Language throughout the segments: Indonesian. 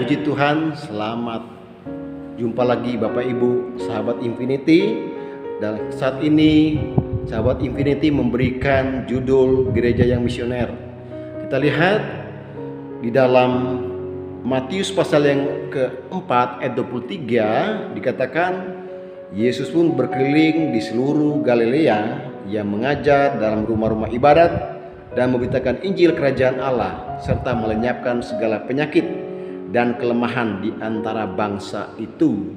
puji Tuhan, selamat jumpa lagi Bapak Ibu sahabat Infinity. Dan saat ini sahabat Infinity memberikan judul Gereja yang Misioner. Kita lihat di dalam Matius pasal yang keempat ayat 23 dikatakan, Yesus pun berkeliling di seluruh Galilea yang mengajar dalam rumah-rumah ibadat dan memberitakan Injil Kerajaan Allah serta melenyapkan segala penyakit dan kelemahan di antara bangsa itu.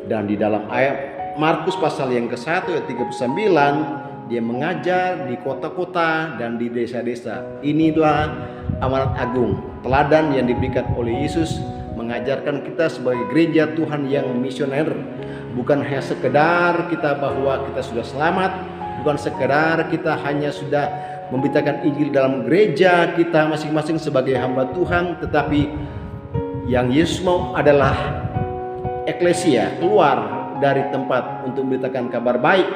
Dan di dalam ayat Markus pasal yang ke-1 ayat 39, dia mengajar di kota-kota dan di desa-desa. Inilah amanat agung, teladan yang diberikan oleh Yesus mengajarkan kita sebagai gereja Tuhan yang misioner. Bukan hanya sekedar kita bahwa kita sudah selamat, bukan sekedar kita hanya sudah memberitakan Injil dalam gereja kita masing-masing sebagai hamba Tuhan, tetapi yang Yesus mau adalah eklesia keluar dari tempat untuk memberitakan kabar baik.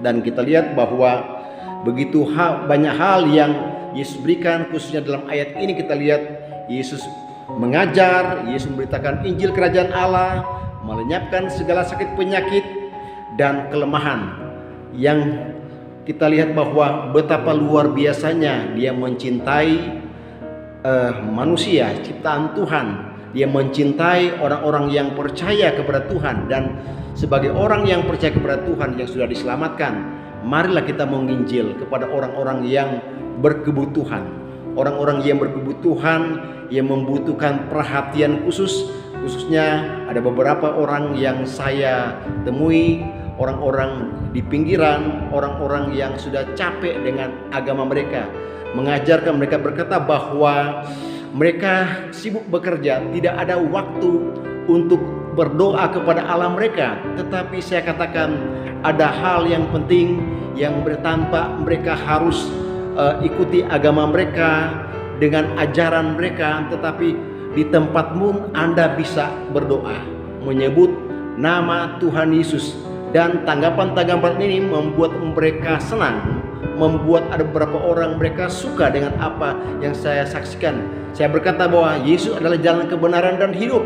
Dan kita lihat bahwa begitu banyak hal yang Yesus berikan, khususnya dalam ayat ini kita lihat Yesus mengajar, Yesus memberitakan Injil Kerajaan Allah, melenyapkan segala sakit penyakit dan kelemahan. Yang kita lihat bahwa betapa luar biasanya dia mencintai manusia, ciptaan Tuhan. Dia mencintai orang-orang yang percaya kepada Tuhan. Dan sebagai orang yang percaya kepada Tuhan yang sudah diselamatkan, marilah kita menginjil kepada orang-orang yang berkebutuhan. Orang-orang yang berkebutuhan, yang membutuhkan perhatian khusus. Khususnya ada beberapa orang yang saya temui, orang-orang di pinggiran, orang-orang yang sudah capek dengan agama mereka. Mengajarkan mereka, berkata bahwa mereka sibuk bekerja, tidak ada waktu untuk berdoa kepada Allah mereka. Tetapi saya katakan ada hal yang penting yang tanpa mereka harus ikuti agama mereka dengan ajaran mereka, tetapi di tempatmu Anda bisa berdoa, menyebut nama Tuhan Yesus. Dan tanggapan-tanggapan ini membuat mereka senang, membuat ada beberapa orang mereka suka dengan apa yang saya saksikan. Saya berkata bahwa Yesus adalah jalan kebenaran dan hidup.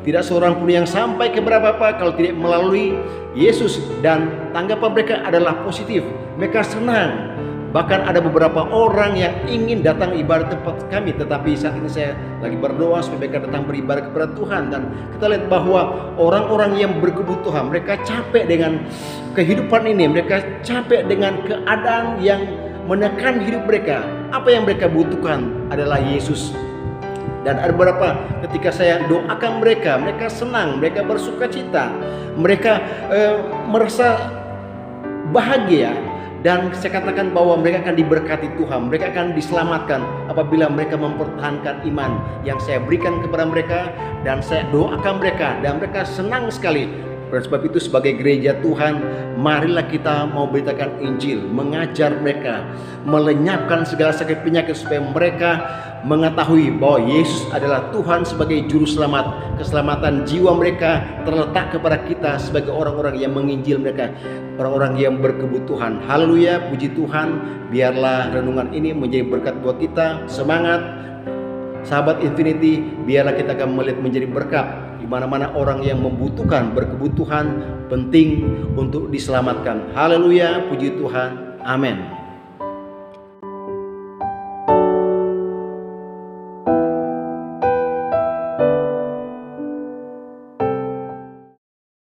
Tidak seorang pun yang sampai kepada Bapa kalau tidak melalui Yesus. Dan tanggapan mereka adalah positif, mereka senang. Bahkan ada beberapa orang yang ingin datang ibadah tempat kami, tetapi saat ini saya lagi berdoa supaya mereka datang beribadah kepada Tuhan. Dan kita lihat bahwa orang-orang yang berkebutuhan, mereka capek dengan kehidupan ini, mereka capek dengan keadaan yang menekan hidup mereka. Apa yang mereka butuhkan adalah Yesus. Dan ada beberapa ketika saya doakan mereka, mereka senang, mereka bersuka cita, mereka merasa bahagia. Dan saya katakan bahwa mereka akan diberkati Tuhan, mereka akan diselamatkan apabila mereka mempertahankan iman yang saya berikan kepada mereka. Dan saya doakan mereka dan mereka senang sekali. Oleh sebab itu sebagai gereja Tuhan, marilah kita mau beritakan Injil, mengajar mereka, melenyapkan segala sakit penyakit supaya mereka mengetahui bahwa Yesus adalah Tuhan sebagai juru selamat. Keselamatan jiwa mereka terletak kepada kita sebagai orang-orang yang menginjil mereka, orang-orang yang berkebutuhan. Haleluya, puji Tuhan. Biarlah renungan ini menjadi berkat buat kita. Semangat sahabat Infinity, biarlah kita akan melihat menjadi berkat di mana-mana orang yang membutuhkan, berkebutuhan, penting untuk diselamatkan. Haleluya, puji Tuhan. Amin.